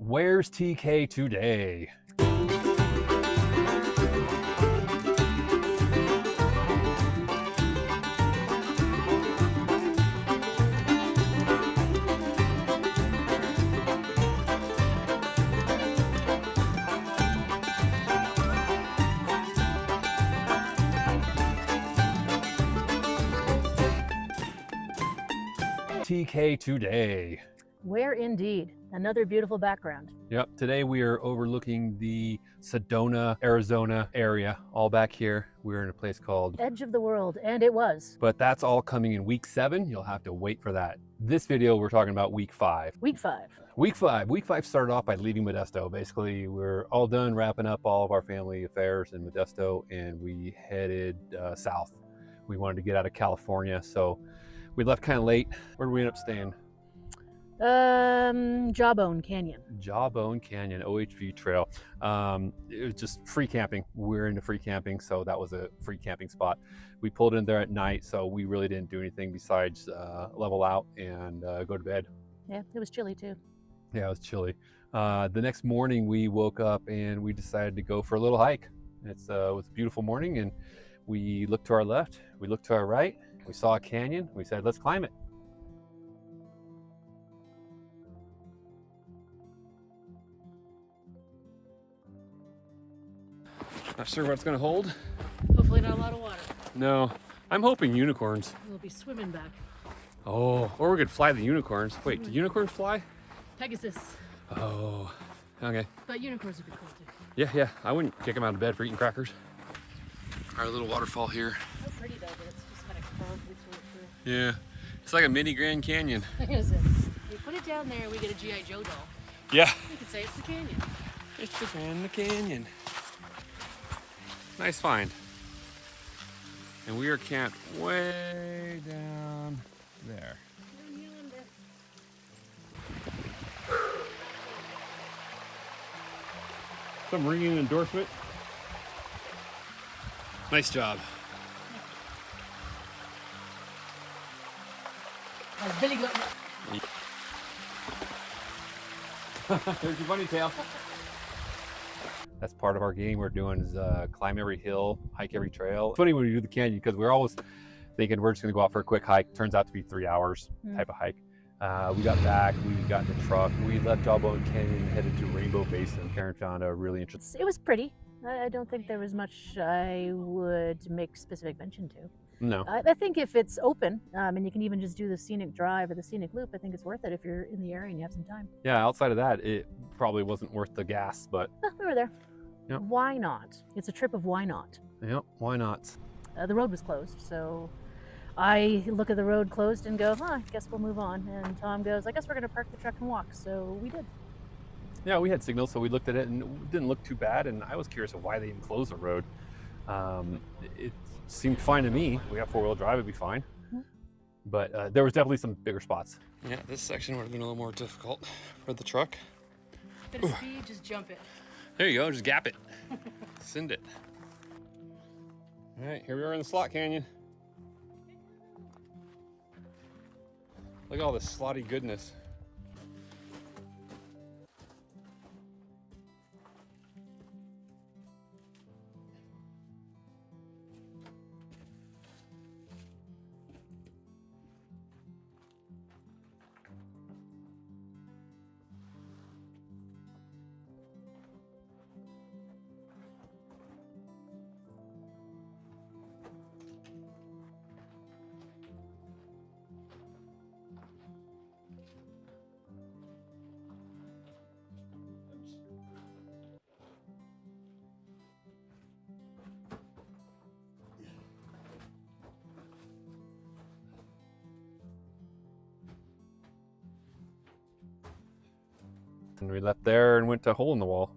Where's TK today? TK today. Where indeed. Another beautiful background. Yep, today we are overlooking the Sedona, Arizona area. All back here, we're in a place called Edge of the world, and it was. But that's all coming in week 7. You'll have to wait for that. This video, we're talking about week 5. Week 5. Week 5 started off by leaving Modesto. Basically, we're all done wrapping up all of our family affairs in Modesto, and we headed south. We wanted to get out of California, so we left kind of late. Where did we end up staying? Jawbone Canyon. Jawbone Canyon OHV trail. It was just free camping. We're into free camping, so that was a free camping spot. We pulled in there at night, so we really didn't do anything besides level out and go to bed. Yeah, it was chilly too. Yeah, it was chilly. The next morning we woke up and we decided to go for a little hike. It was a beautiful morning, and we looked to our left, we looked to our right, we saw a canyon, we said, let's climb it. Not sure what it's gonna hold. Hopefully not a lot of water. No, I'm hoping unicorns. We'll be swimming back. Oh, or we could fly the unicorns. Wait, do unicorns fly? Pegasus. Oh, okay. But unicorns would be cool too. Yeah, I wouldn't kick them out of bed for eating crackers. Our little waterfall here. So pretty though, but it's just kind of curved through. Yeah, it's like a mini Grand Canyon. Is it? We put it down there, we get a G.I. Joe doll. Yeah. You could say it's the canyon. It's the Grand Canyon. Nice find. And we are camped way down there. Some ringing endorsement. Nice job. Has Billy got There's your bunny tail. That's part of our game we're doing is climb every hill, hike every trail. It's funny when we do the canyon because we're always thinking we're just gonna go out for a quick hike. Turns out to be 3 hours type of hike. We got back, we got in the truck, we left Jawbone Canyon, headed to Rainbow Basin. Karen found a really interesting. It was pretty. I don't think there was much I would make specific mention to. No. I think if it's open, and you can even just do the scenic drive or the scenic loop, I think it's worth it if you're in the area and you have some time. Yeah, outside of that, it probably wasn't worth the gas, but. We were there. Yep. Why not? It's a trip of why not. Yep, why not? The road was closed, so I look at the road closed and go, I guess we'll move on. And Tom goes, I guess we're going to park the truck and walk. So we did. Yeah, we had signals, so we looked at it and it didn't look too bad. And I was curious of why they even closed the road. It seemed fine to me. We got 4-wheel drive, it'd be fine. But there was definitely some bigger spots. Yeah, this section would have been a little more difficult for the truck. Bit of speed, just jump it. There you go, just gap it. Send it. All right, here we are in the Slot Canyon. Look at all this slotty goodness. And we left there and went to Hole in the Wall.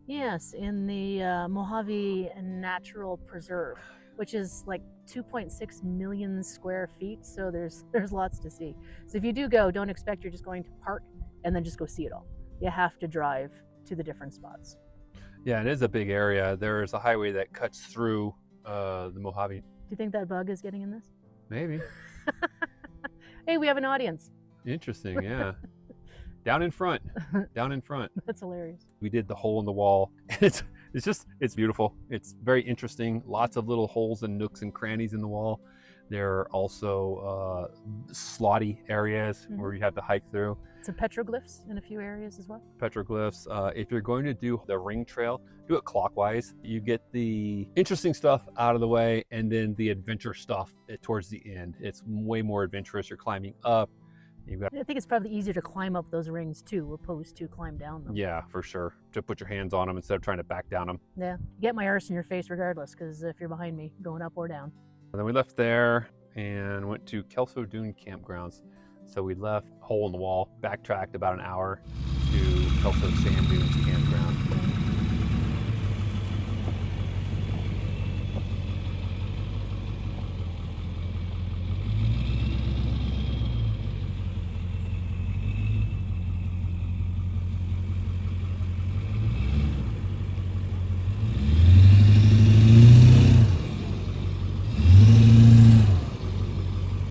Yes, in the Mojave Natural Preserve, which is like 2.6 million square feet. So there's lots to see. So if you do go, don't expect you're just going to park and then just go see it all. You have to drive to the different spots. Yeah, it is a big area. There's a highway that cuts through the Mojave. Do you think that bug is getting in this? Maybe. Hey, we have an audience. Interesting, yeah. Down in front. Down in front. That's hilarious. We did the hole in the wall. It's beautiful. It's very interesting. Lots of little holes and nooks and crannies in the wall. There are also slotty areas where you have to hike through. Some petroglyphs in a few areas as well. Petroglyphs. If you're going to do the ring trail, do it clockwise. You get the interesting stuff out of the way, and then the adventure stuff towards the end. It's way more adventurous. You're climbing up. I think it's probably easier to climb up those rings too, opposed to climb down them. Yeah, for sure. To put your hands on them instead of trying to back down them. Yeah, get my arse in your face regardless, because if you're behind me, going up or down. And then we left there and went to Kelso Dunes campgrounds. So we left hole in the wall, backtracked about an hour to Kelso Sand Dunes campground.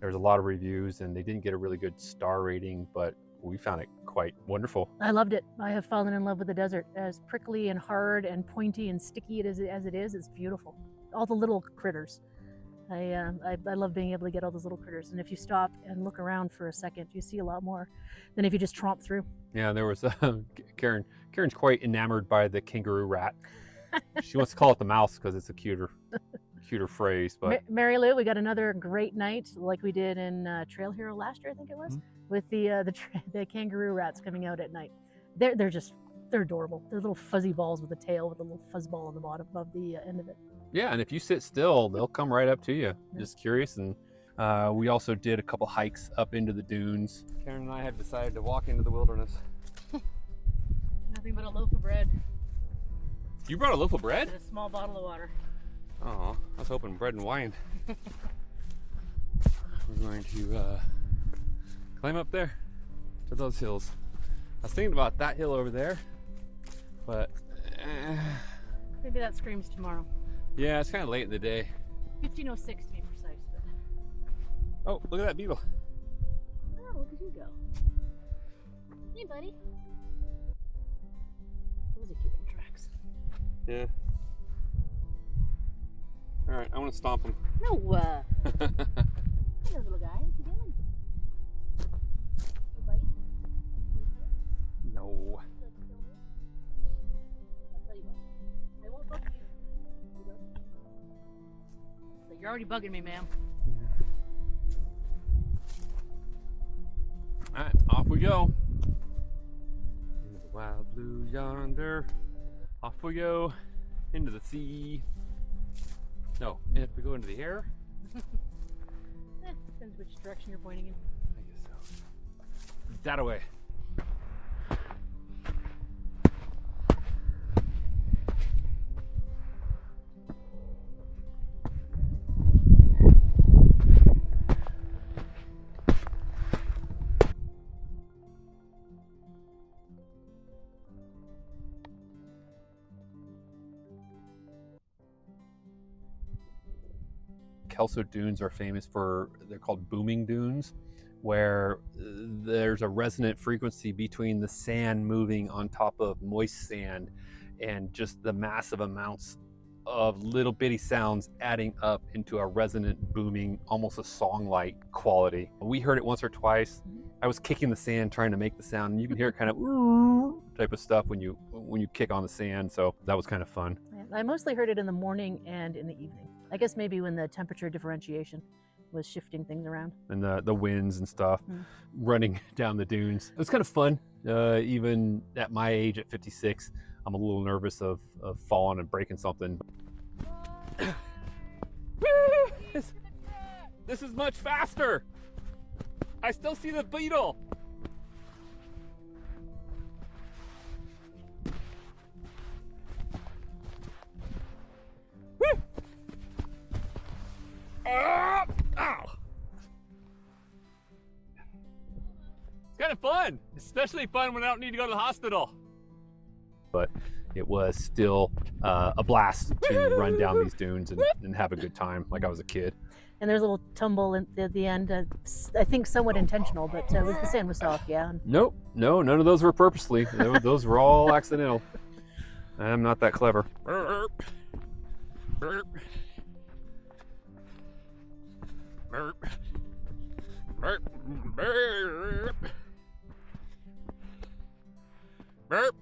There's a lot of reviews and they didn't get a really good star rating, but we found it quite wonderful. I loved it. I have fallen in love with the desert. As prickly and hard and pointy and sticky as it is, it's beautiful. All the little critters. I love being able to get all those little critters. And if you stop and look around for a second, you see a lot more than if you just tromp through. Yeah, there was Karen's quite enamored by the kangaroo rat. She wants to call it the mouse because it's a cuter phrase. But Mary Lou, we got another great night like we did in Trail Hero last year, I think it was, with the kangaroo rats coming out at night. They're adorable. They're little fuzzy balls with a tail with a little fuzz ball on the bottom above the end of it. Yeah, and if you sit still, they'll come right up to you. Yeah. Just curious. And we also did a couple hikes up into the dunes. Karen and I have decided to walk into the wilderness. Nothing but a loaf of bread. You brought a loaf of bread? And a small bottle of water. Oh, I was hoping bread and wine. We're going to climb up there to those hills. I was thinking about that hill over there, but maybe that screams tomorrow. Yeah, it's kind of late in the day. 15:06 to be precise. But... Oh, look at that beetle. Oh, look at you go. Hey, buddy. Those are cute little tracks. Yeah. All right, I want to stomp him. No. Hello, little guy. What you doing? You bite? No. I'll tell you what. I won't bug you. So you're already bugging me, ma'am. Yeah. All right, off we go. In the wild blue yonder. Off we go into the sea. No, if we go into the air. Depends which direction you're pointing in. I guess so. That away. Kelso Dunes are famous for, they're called booming dunes, where there's a resonant frequency between the sand moving on top of moist sand and just the massive amounts of little bitty sounds adding up into a resonant booming, almost a song-like quality. We heard it once or twice. I was kicking the sand trying to make the sound, and you can hear it kind of type of stuff when you kick on the sand, so that was kind of fun. I mostly heard it in the morning and in the evening. I guess maybe when the temperature differentiation was shifting things around. And the winds and stuff, running down the dunes. It was kind of fun. Even at my age, at 56, I'm a little nervous of falling and breaking something. This is much faster. I still see the beetle. Woo! Ow! It's kind of fun, especially fun when I don't need to go to the hospital. But it was still a blast to run down these dunes and have a good time like I was a kid. And there's a little tumble at the end. I think somewhat intentional, but the sand was soft, yeah. Nope, no, none of those were purposely. Those were all accidental. I'm not that clever. Burp. Burp. Burp. Burp. Burp. Burp.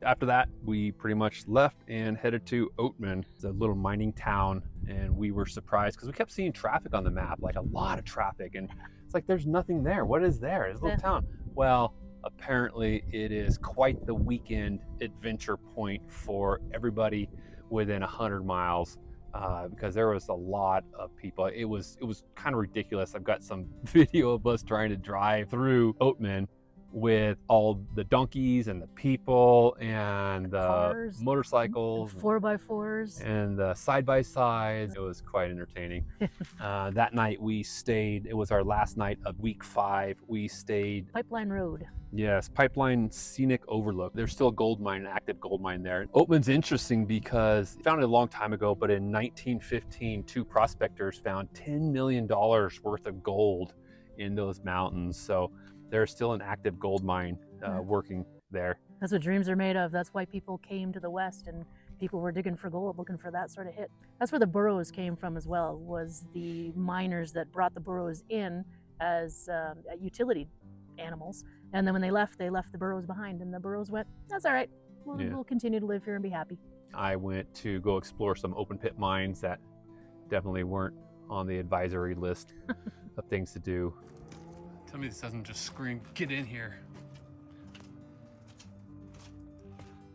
After that, we pretty much left and headed to Oatman. It's a little mining town, and we were surprised because we kept seeing traffic on the map, like a lot of traffic, and it's like there's nothing there. What is there? It's a little town. Well, apparently it is quite the weekend adventure point for everybody within 100 miles because there was a lot of people. It was kind of ridiculous. I've got some video of us trying to drive through Oatman with all the donkeys and the people and the Cars, motorcycles, 4x4s, and the side-by-sides. It was quite entertaining. That night we stayed, it was our last night of week 5. We stayed Pipeline Road. Yes, Pipeline Scenic Overlook. There's still a gold mine, an active gold mine there. Oatman's interesting because found it a long time ago, but in 1915, 2 prospectors found $10 million worth of gold in those mountains. So there's still an active gold mine working there. That's what dreams are made of. That's why people came to the West and people were digging for gold, looking for that sort of hit. That's where the burros came from as well, was the miners that brought the burros in as utility animals. And then when they left the burros behind, and the burros went, that's all right. We'll continue to live here and be happy. I went to go explore some open pit mines that definitely weren't on the advisory list of things to do. Tell me this doesn't just scream, get in here.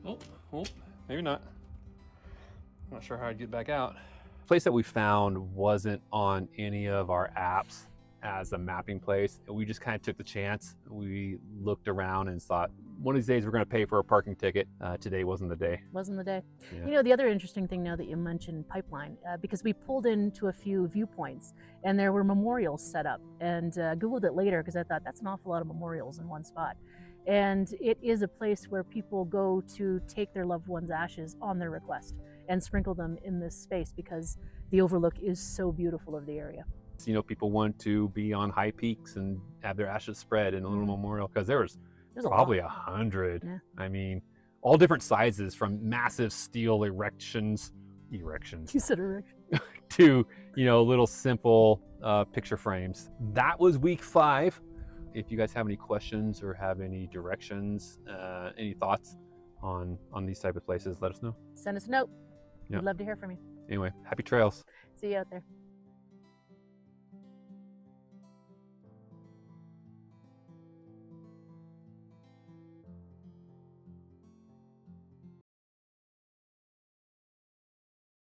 Oh, maybe not. I'm not sure how I'd get back out. The place that we found wasn't on any of our apps as a mapping place. We just kind of took the chance. We looked around and thought, one of these days we're going to pay for a parking ticket. Today wasn't the day. Wasn't the day. Yeah. You know, the other interesting thing now that you mentioned pipeline, because we pulled into a few viewpoints and there were memorials set up, and Googled it later because I thought that's an awful lot of memorials in one spot. And it is a place where people go to take their loved one's ashes on their request and sprinkle them in this space because the overlook is so beautiful of the area. You know, people want to be on high peaks and have their ashes spread in a little memorial because there's probably 100. Yeah. I mean, all different sizes, from massive steel erections You said erection. to, you know, little simple picture frames. That was week 5. If you guys have any questions or have any directions, any thoughts on these type of places, let us know. Send us a note. Yep. We'd love to hear from you. Anyway, happy trails. See you out there.